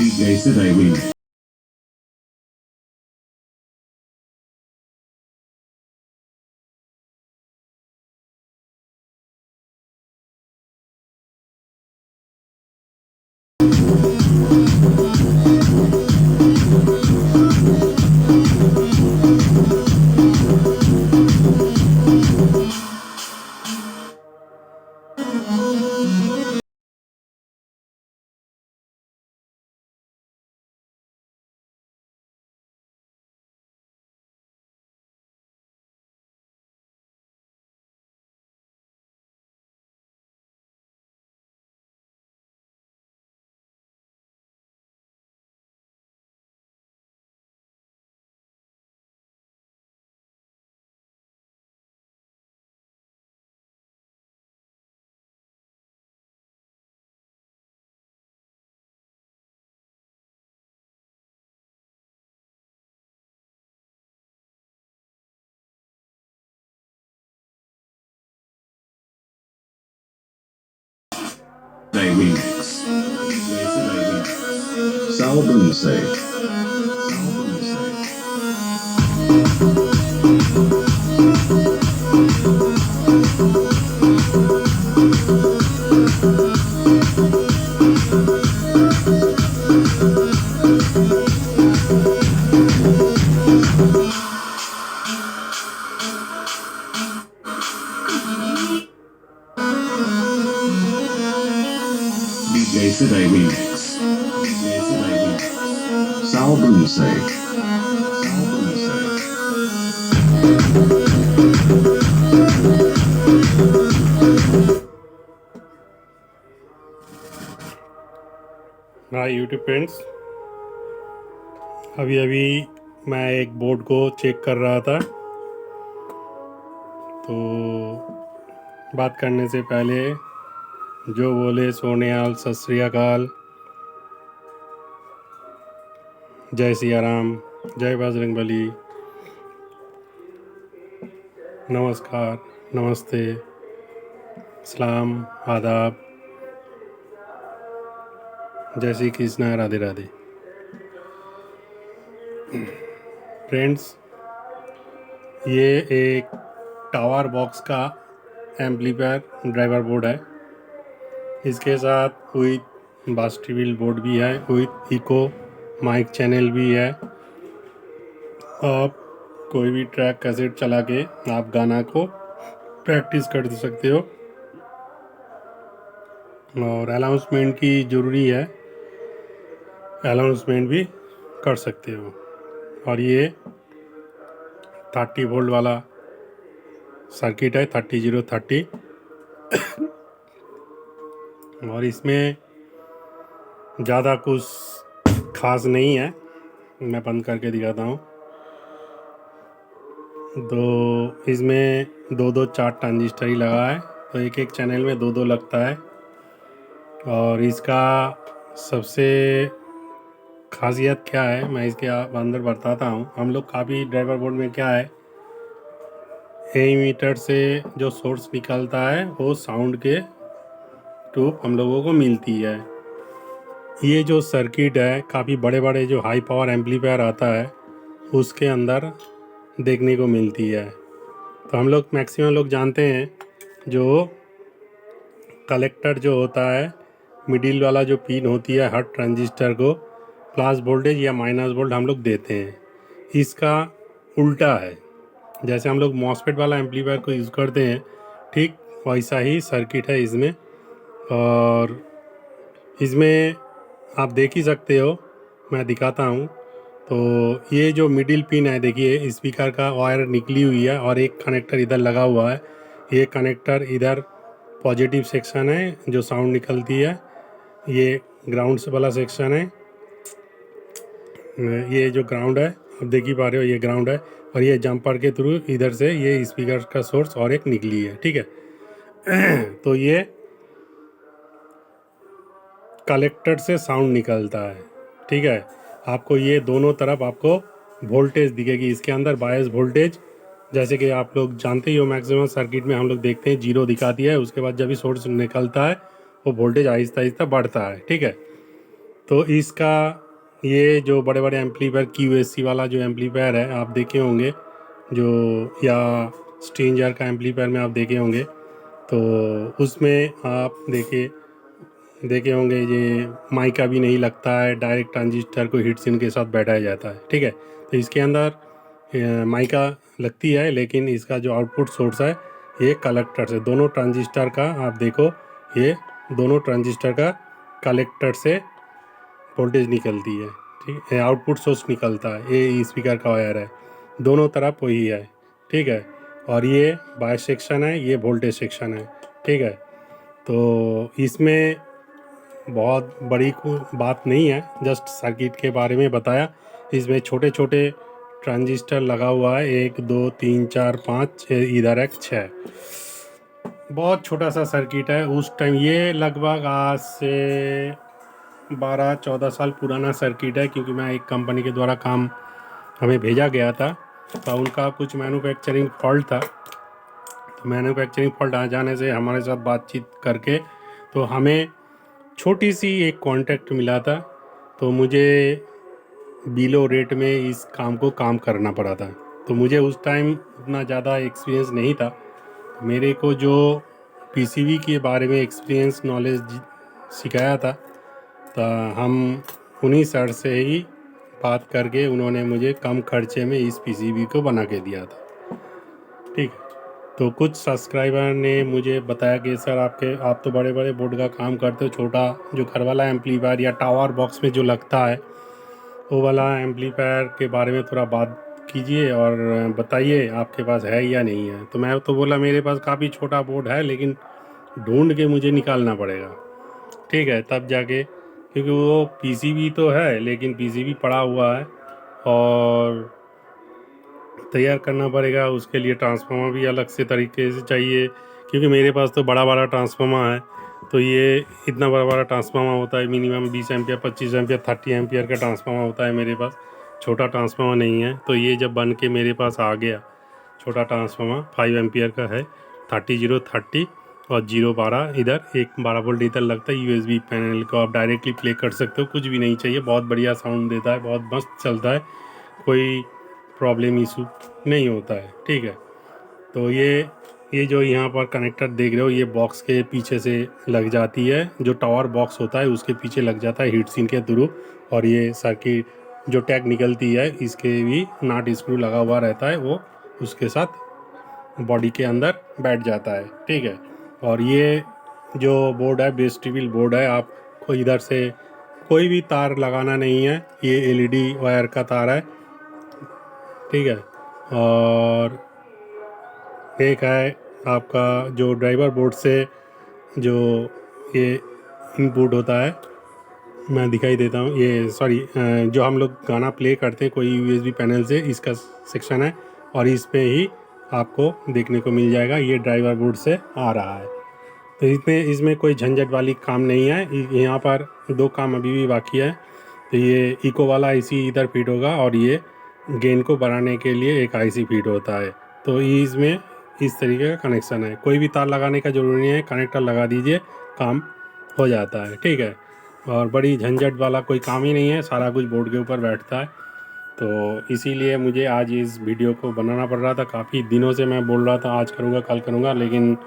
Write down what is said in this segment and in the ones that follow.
DJ Today Remix. Today Remix. Salbunse. DJ Today Remix. Salbunse. Hi YouTube friends, अभी अभी मैं एक board को चेक कर रहा था। तो बात करने से पहले जो बोले सोनियाल, सत श्री अकाल, जय सिया राम, जय बजरंगबली, नमस्कार, नमस्ते, सलाम, आदाब, जय श्री कृष्णा, राधे राधे। फ्रेंड्स, ये एक टावर बॉक्स का एम्पलीफायर ड्राइवर बोर्ड है। इसके साथ विथ बास टीविल बोर्ड भी है, विथ इको माइक चैनल भी है। आप कोई भी ट्रैक कैसेट चला के आप गाना को प्रैक्टिस कर सकते हो, और अनाउंसमेंट की ज़रूरी है, अनाउंसमेंट भी कर सकते हो। और ये 30 वोल्ट वाला सर्किट है, 3030। और इसमें ज़्यादा कुछ खास नहीं है, मैं बंद करके दिखाता हूँ। तो इसमें दो 4 ट्रांजिस्टर ही लगा है, तो एक एक चैनल में दो लगता है। और इसका सबसे खासियत क्या है, मैं इसके अंदर बताता हूँ। हम लोग काफ़ी ड्राइवर बोर्ड में क्या है, एमीटर से जो सोर्स निकलता है वो साउंड के ट्यूब हम लोगों को मिलती है। ये जो सर्किट है, काफ़ी बड़े बड़े जो हाई पावर एम्पलीफायर आता है उसके अंदर देखने को मिलती है। तो हम लोग मैक्सिमम लोग जानते हैं, जो कलेक्टर जो होता है, मिडिल वाला जो पिन होती है, हर ट्रांजिस्टर को प्लस वोल्टेज या माइनस वोल्ट हम लोग देते हैं। इसका उल्टा है, जैसे हम लोग मॉसफेट वाला एम्पलीफायर को यूज़ करते हैं, ठीक वैसा ही सर्किट है इसमें। और इसमें आप देख ही सकते हो, मैं दिखाता हूँ। तो ये जो मिडिल पिन है, देखिए स्पीकर का वायर निकली हुई है और एक कनेक्टर इधर लगा हुआ है। ये कनेक्टर इधर पॉजिटिव सेक्शन है जो साउंड निकलती है, ये ग्राउंड से वाला सेक्शन है। ये जो ग्राउंड है, आप देख ही पा रहे हो, ये ग्राउंड है। और ये जंपर के थ्रू इधर से ये स्पीकर का सोर्स और एक निकली है, ठीक है। तो ये कलेक्टर से साउंड निकलता है, ठीक है। आपको ये दोनों तरफ आपको वोल्टेज दिखेगी इसके अंदर, बायस वोल्टेज। जैसे कि आप लोग जानते ही हो, मैक्सिमम सर्किट में हम लोग देखते हैं जीरो दिखाती है, उसके बाद जब भी सोर्स निकलता है वो वोल्टेज आहिस्ता आहिस्ता बढ़ता है, ठीक है। तो इसका ये जो बड़े बड़े एम्पलीफायर QSC वाला जो एम्पलीफायर है आप देखे होंगे, जो या स्ट्रेंजर का एम्पलीफायर में आप देखे होंगे, तो उसमें आप देखे होंगे ये माइका भी नहीं लगता है, डायरेक्ट ट्रांजिस्टर को हीट सिंक के साथ बैठाया जाता है, ठीक है। तो इसके अंदर माइका लगती है, लेकिन इसका जो आउटपुट सोर्स है ये कलेक्टर से, दोनों ट्रांजिस्टर का आप देखो, ये दोनों ट्रांजिस्टर का कलेक्टर से वोल्टेज निकलती है, ठीक है। आउटपुट सोर्स निकलता है, ये स्पीकर का वायर है, दोनों तरफ वही है, ठीक है। और ये बायस सेक्शन है, ये वोल्टेज सेक्शन है, ठीक है। तो इसमें बहुत बड़ी बात नहीं है, जस्ट सर्किट के बारे में बताया। इसमें छोटे छोटे ट्रांजिस्टर लगा हुआ है, 1 2 3 4 5, इधर एक 6, बहुत छोटा सा सर्किट है। उस टाइम ये लगभग आज से 12-14 साल पुराना सर्किट है, क्योंकि मैं एक कंपनी के द्वारा काम हमें भेजा गया था, तो उनका कुछ मैन्युफैक्चरिंग फॉल्ट था। तो मैन्युफैक्चरिंग फॉल्ट आ जाने से हमारे साथ बातचीत करके तो हमें छोटी सी एक कॉन्ट्रैक्ट मिला था, तो मुझे बिलो रेट में इस काम को काम करना पड़ा था। तो मुझे उस टाइम उतना ज़्यादा एक्सपीरियंस नहीं था, मेरे को जो PCB के बारे में एक्सपीरियंस नॉलेज सिखाया था, तो हम उन्हीं सर से ही बात करके उन्होंने मुझे कम खर्चे में इस PCB को बना के दिया था, ठीक है। तो कुछ सब्सक्राइबर ने मुझे बताया कि सर आप तो बड़े बड़े बोर्ड का काम करते हो, छोटा जो घर वाला एम्पलीफायर या टावर बॉक्स में जो लगता है वो वाला एम्पलीफायर के बारे में थोड़ा बात कीजिए और बताइए आपके पास है या नहीं है। तो मैं तो बोला मेरे पास काफ़ी छोटा बोर्ड है, लेकिन ढूंढ के मुझे निकालना पड़ेगा, ठीक है, तब जाके, क्योंकि वो PCB तो है लेकिन PCB पड़ा हुआ है और तैयार करना पड़ेगा। उसके लिए ट्रांसफार्मर भी अलग से तरीके से चाहिए, क्योंकि मेरे पास तो बड़ा बड़ा ट्रांसफार्मर है। तो ये इतना बड़ा बड़ा ट्रांसफार्मर होता है, मिनिमम 20 एम्पियर 25 एम्पियर 30 एम्पियर का ट्रांसफार्मर होता है मेरे पास, छोटा ट्रांसफार्मर नहीं है। तो ये जब बन के मेरे पास आ गया छोटा ट्रांसफार्मर 5 एम्पियर का है, 30 और 0 12, इधर एक 12 वोल्ट इधर लगता है। USB पैनल को आप डायरेक्टली प्ले कर सकते हो, कुछ भी नहीं चाहिए, बहुत बढ़िया साउंड देता है, बहुत मस्त चलता है, कोई प्रॉब्लम इशू नहीं होता है, ठीक है। तो ये जो यहाँ पर कनेक्टर देख रहे हो, ये बॉक्स के पीछे से लग जाती है, जो टावर बॉक्स होता है उसके पीछे लग जाता है हीट सिंक के थ्रू। और ये सर्किट जो टैग निकलती है, इसके भी नाट स्क्रू लगा हुआ रहता है, वो उसके साथ बॉडी के अंदर बैठ जाता है, ठीक है। और ये जो बोर्ड है वेस्टिबल बोर्ड है, आपको इधर से कोई भी तार लगाना नहीं है, ये LED वायर का तार है, ठीक है। और एक है आपका जो ड्राइवर बोर्ड से जो ये इनपुट होता है, मैं दिखाई देता हूँ, ये सॉरी, जो हम लोग गाना प्ले करते हैं कोई USB पैनल से, इसका सेक्शन है और इस पे ही आपको देखने को मिल जाएगा, ये ड्राइवर बोर्ड से आ रहा है। तो इसमें कोई झंझट वाली काम नहीं है। यहाँ पर 2 काम अभी भी बाकी है। तो ये इको वाला IC इधर फिट होगा और ये गेन को बढ़ाने के लिए एक IC फिट होता है। तो इसमें इस तरीके का कनेक्शन है, कोई भी तार लगाने का ज़रूरी नहीं है, कनेक्टर लगा दीजिए, काम हो जाता है, ठीक है। और बड़ी झंझट वाला कोई काम ही नहीं है, सारा कुछ बोर्ड के ऊपर बैठता है। तो इसीलिए मुझे आज इस वीडियो को बनाना पड़ रहा था। काफ़ी दिनों से मैं बोल रहा था आज करूँगा कल करूँगा, लेकिन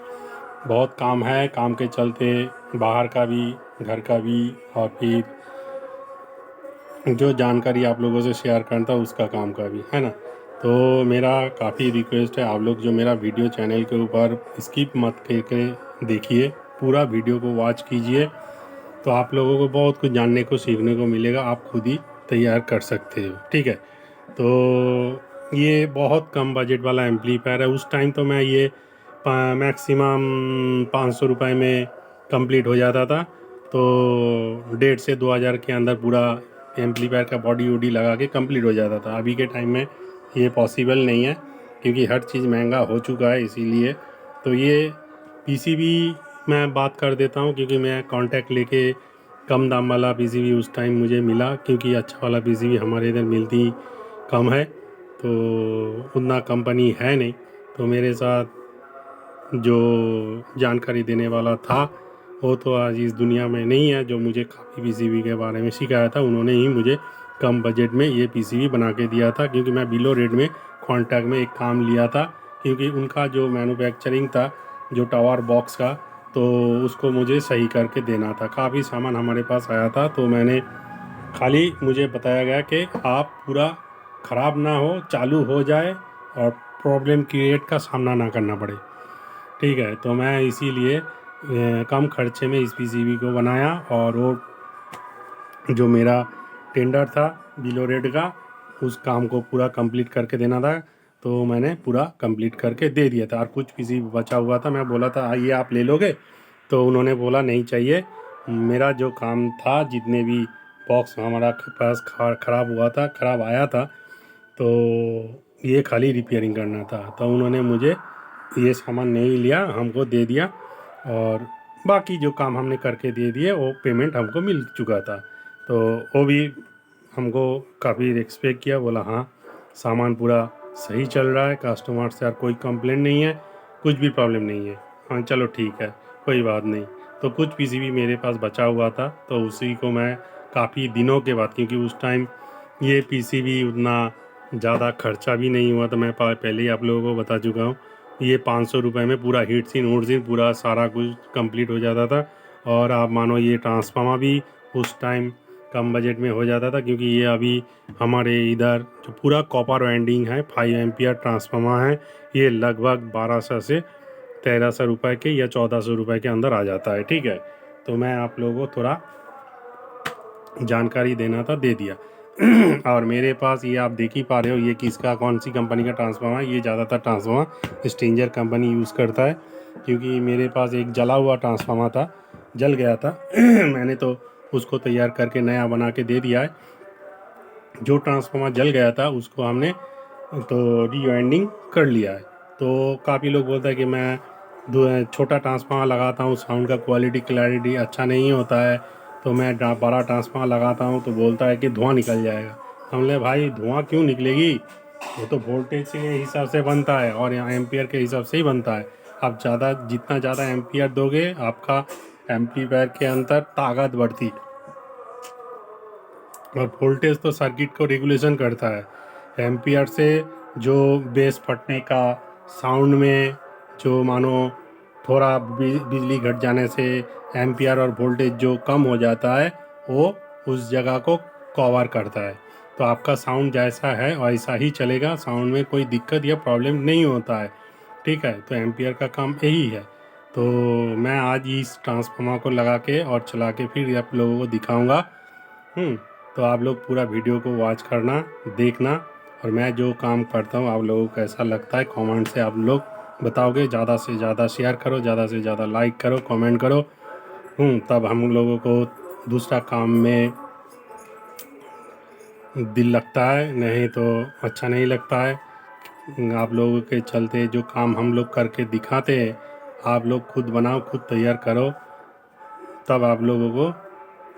बहुत काम है, काम के चलते बाहर का भी घर का भी और फिर जो जानकारी आप लोगों से शेयर करता उसका काम का भी है ना। तो मेरा काफ़ी रिक्वेस्ट है, आप लोग जो मेरा वीडियो चैनल के ऊपर स्किप मत करके देखिए, पूरा वीडियो को वॉच कीजिए, तो आप लोगों को बहुत कुछ जानने को सीखने को मिलेगा, आप खुद ही तैयार कर सकते हो। ठीक है, तो ये बहुत कम बजट वाला एम्पलीफायर है। उस टाइम तो मैं ये मैक्सिमम 500 रुपये में कंप्लीट हो जाता था, तो 1,500 से 2,000 के अंदर पूरा एम्पलीफायर का बॉडी वॉडी लगा के कंप्लीट हो जाता था। अभी के टाइम में ये पॉसिबल नहीं है, क्योंकि हर चीज़ महंगा हो चुका है, इसीलिए। तो ये पीसीबी मैं बात कर देता हूँ, क्योंकि मैं कांटेक्ट लेके कम दाम वाला पीसीबी उस टाइम मुझे मिला, क्योंकि अच्छा वाला पीसीबी हमारे इधर मिलती कम है, तो उतना कंपनी है नहीं। तो मेरे साथ जो जानकारी देने वाला था वो तो आज इस दुनिया में नहीं है, जो मुझे काफ़ी पीसीबी के बारे में सिखाया था, उन्होंने ही मुझे कम बजट में ये पीसीबी बना के दिया था, क्योंकि मैं बिलो रेट में कॉन्टैक्ट में एक काम लिया था, क्योंकि उनका जो मैन्युफैक्चरिंग था जो टावर बॉक्स का, तो उसको मुझे सही करके देना था। काफ़ी सामान हमारे पास आया था, तो मैंने खाली मुझे बताया गया कि आप पूरा ख़राब ना हो, चालू हो जाए और प्रॉब्लम क्रिएट का सामना ना करना पड़े। ठीक है, तो मैं इसीलिए कम खर्चे में इस पीसीबी को बनाया, और वो जो मेरा टेंडर था बिलो रेट का, उस काम को पूरा कंप्लीट करके देना था, तो मैंने पूरा कंप्लीट करके दे दिया था। और कुछ पीसीबी बचा हुआ था, मैं बोला था आइए आप ले लोगे, तो उन्होंने बोला नहीं चाहिए, मेरा जो काम था, जितने भी बॉक्स हमारा पास ख़राब हुआ था, ख़राब आया था, तो ये खाली रिपेयरिंग करना था। तो उन्होंने मुझे ये सामान नहीं लिया, हमको दे दिया, और बाकी जो काम हमने करके दे दिए वो पेमेंट हमको मिल चुका था। तो वो भी हमको काफ़ी रिस्पेक्ट किया, बोला हाँ सामान पूरा सही चल रहा है, कस्टमर से यार कोई कंप्लेंट नहीं है, कुछ भी प्रॉब्लम नहीं है। हाँ चलो ठीक है, कोई बात नहीं। तो कुछ पीसीबी मेरे पास बचा हुआ था, तो उसी को मैं काफ़ी दिनों के बाद, क्योंकि उस टाइम ये पीसीबी उतना ज़्यादा खर्चा भी नहीं हुआ, तो मैं पहले ही आप लोगों को बता चुका हूँ, ये 500 रुपये में पूरा हीट सिन पूरा सारा कुछ कंप्लीट हो जाता था। और आप मानो ये ट्रांसफार्मर भी उस टाइम कम बजट में हो जाता था, क्योंकि ये अभी हमारे इधर जो पूरा कॉपर वाइंडिंग है 5 एम्पियर ट्रांसफार्मर है, ये लगभग 1200 से 1300 रुपये के या 1400 रुपये के अंदर आ जाता है। ठीक है, तो मैं आप लोगों को थोड़ा जानकारी देना था, दे दिया। और मेरे पास ये आप देख ही पा रहे हो, ये किसका कौन सी कंपनी का ट्रांसफार्मर है। ये ज़्यादातर ट्रांसफार्मर स्ट्रेंजर कंपनी यूज़ करता है, क्योंकि मेरे पास एक जला हुआ ट्रांसफार्मर था, जल गया था। मैंने तो उसको तैयार करके नया बना के दे दिया है। जो ट्रांसफार्मर जल गया था उसको हमने तो रीवाइंडिंग कर लिया है। तो काफ़ी लोग बोलता है कि मैं छोटा ट्रांसफार्मर लगाता हूँ, साउंड का क्लैरिटी अच्छा नहीं होता है, तो मैं बड़ा ट्रांसफार्मर लगाता हूँ, तो बोलता है कि धुआं निकल जाएगा। हमने भाई धुआं क्यों निकलेगी, वो तो वोल्टेज के हिसाब से बनता है और यहाँ एम्पियर के हिसाब से ही बनता है। आप जितना ज़्यादा एम्पियर दोगे, आपका एम्पलीफायर के अंदर ताकत बढ़ती, और वोल्टेज तो सर्किट को रेगुलेशन करता है। एम्पियर से जो बेस फटने का, साउंड में जो मानो थोड़ा बिजली घट जाने से एम्पियर और वोल्टेज जो कम हो जाता है, वो उस जगह को कवर करता है। तो आपका साउंड जैसा है वैसा ही चलेगा, साउंड में कोई दिक्कत या प्रॉब्लम नहीं होता है। ठीक है, तो एम्पियर का काम यही है। तो मैं आज इस ट्रांसफार्मर को लगा के और चला के फिर आप लोगों को दिखाऊंगा। तो आप लोग पूरा वीडियो को वॉच करना, देखना, और मैं जो काम करता हूँ आप लोगों को कैसा लगता है कमेंट से आप लोग बताओगे। ज़्यादा से ज़्यादा शेयर करो, ज़्यादा से ज़्यादा लाइक करो, कमेंट करो। तब हम लोगों को दूसरा काम में दिल लगता है, नहीं तो अच्छा नहीं लगता है। आप लोगों के चलते जो काम हम लोग करके दिखाते हैं, आप लोग खुद बनाओ, खुद तैयार करो, तब आप लोगों को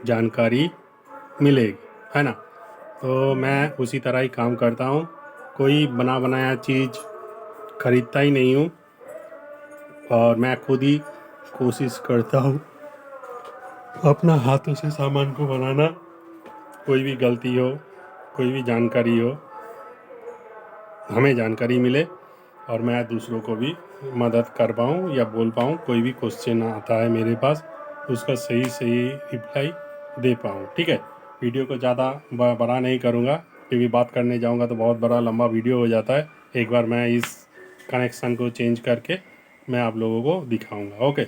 जानकारी मिलेगी, है ना। तो मैं उसी तरह ही काम करता हूँ, कोई बना बनाया चीज़ खरीदता ही नहीं हूँ, और मैं खुद ही कोशिश करता हूँ अपना हाथों से सामान को बनाना। कोई भी गलती हो, कोई भी जानकारी हो, हमें जानकारी मिले, और मैं दूसरों को भी मदद कर पाऊँ या बोल पाऊँ। कोई भी क्वेश्चन आता है मेरे पास, उसका सही सही रिप्लाई दे पाऊँ। ठीक है, वीडियो को ज़्यादा बड़ा नहीं करूँगा, क्योंकि बात करने जाऊंगा तो बहुत बड़ा लंबा वीडियो हो जाता है। एक बार मैं इस कनेक्शन को चेंज करके मैं आप लोगों को दिखाऊंगा। ओके,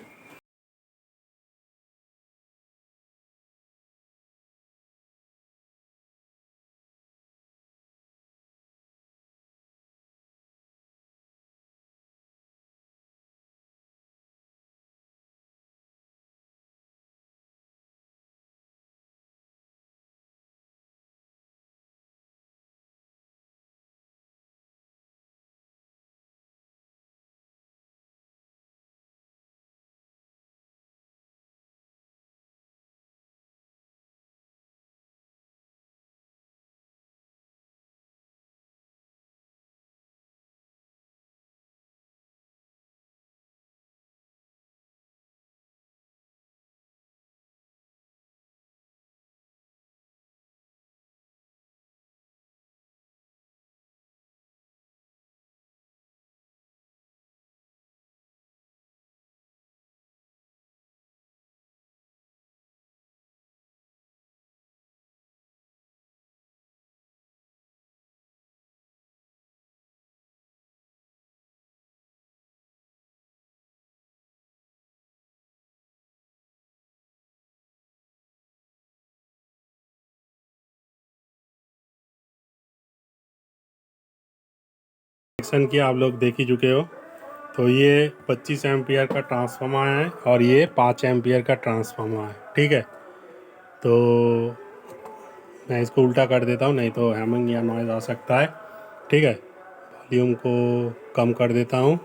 कनेक्शन किया आप लोग देख ही चुके हो। तो ये 25 एम्पियर का ट्रांसफार्मर है और ये 5 एम्पियर का ट्रांसफार्मर है। ठीक है, तो मैं इसको उल्टा कर देता हूँ, नहीं तो हैमिंग या नॉइज़ आ सकता है। ठीक है, वॉल्यूम को कम कर देता हूँ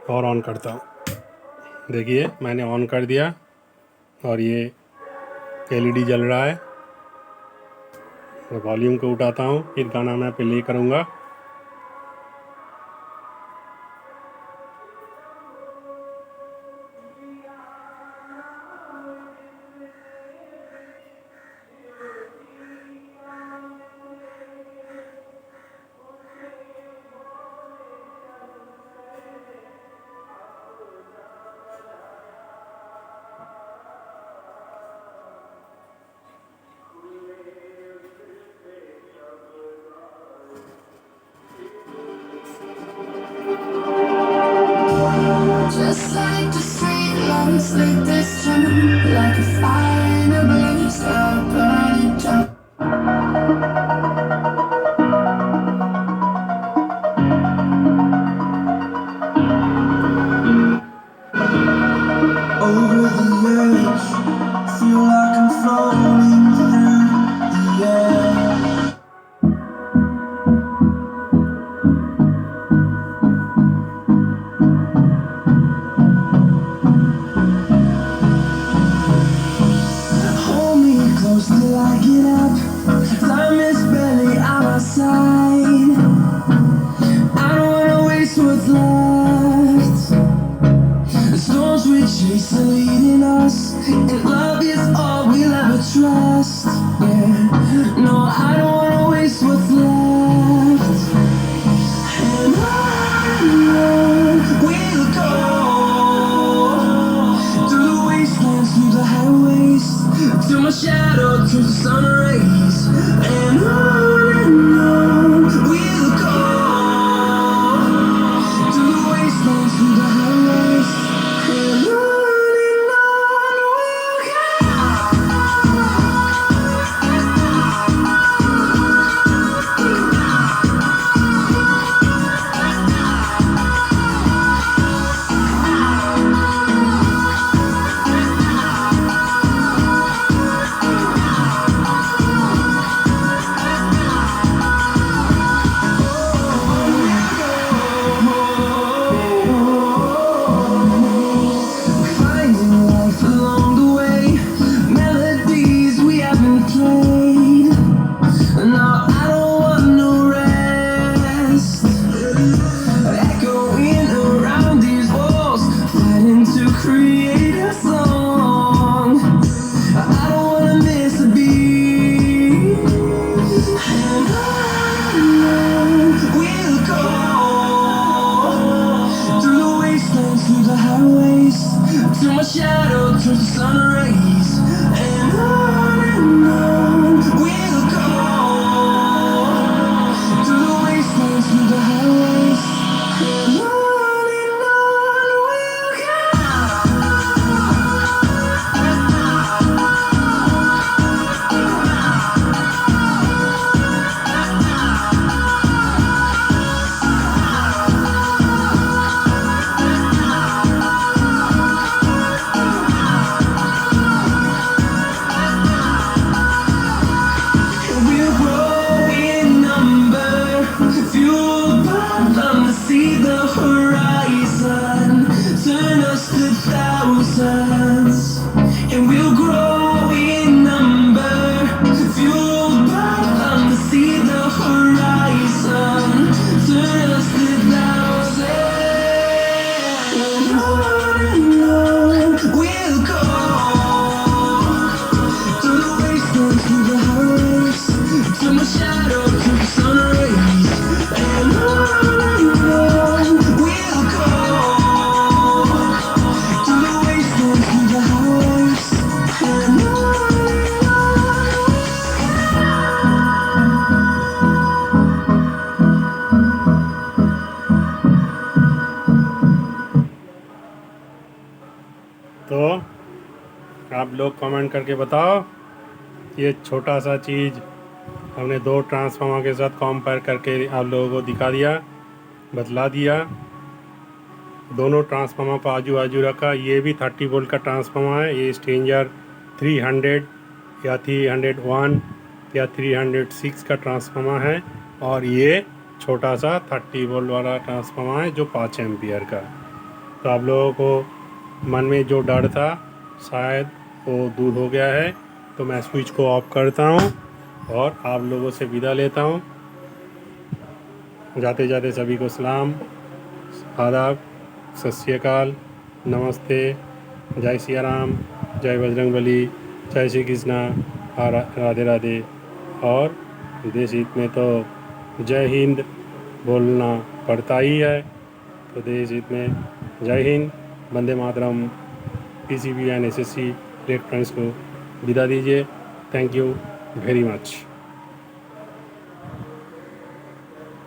और ऑन करता हूँ। देखिए मैंने ऑन कर दिया और ये एलईडी जल रहा है। वॉल्यूम को उठाता हूँ, फिर गाना मैं प्ले करूँगा। Just like the street lights lit this town, like a fire in a blaze, I'll burn it down. Over the edge, feel like I'm floating through the air. Hold me close till I get up. Time is barely on my side. I don't wanna waste what's left. The storms we chase are leading us, and love is all we'll ever trust. Yeah, no, I don't wanna waste what's left. And on we'll go, through the wastelands, through the highways, till my shadow turns to sun rays. And on we'll go, through the wastelands, through the highways. And on we'll go. आप लोग comment करके बताओ। ये छोटा सा चीज़ हमने 2 transformer के साथ कंपेयर करके आप लोगों को दिखा दिया, बतला दिया। दोनों ट्रांसफार्मर को आजू बाजू रखा। ये भी 30 वोल्ट का ट्रांसफार्मर है। ये स्ट्रेंजर 300 या 301 या 306 का ट्रांसफार्मर है, और ये छोटा सा 30 वोल्ट वाला ट्रांसफार्मर है जो 5 एम्पियर का। तो आप लोगों को मन में जो डर था शायद वो दूर हो गया है। तो मैं स्विच को ऑफ करता हूँ और आप लोगों से विदा लेता हूँ। जाते जाते सभी को सलाम, आदाब, सत श्री अकाल, नमस्ते, जय सिया राम, जय बजरंगबली, जय श्री कृष्णा, राधे राधे। और देश हित में तो जय हिंद बोलना पड़ता ही है। तो देश हित में जय Hind, Vande Mataram. PCB and SSC electronics को विदा दीजिए। Thank you very much.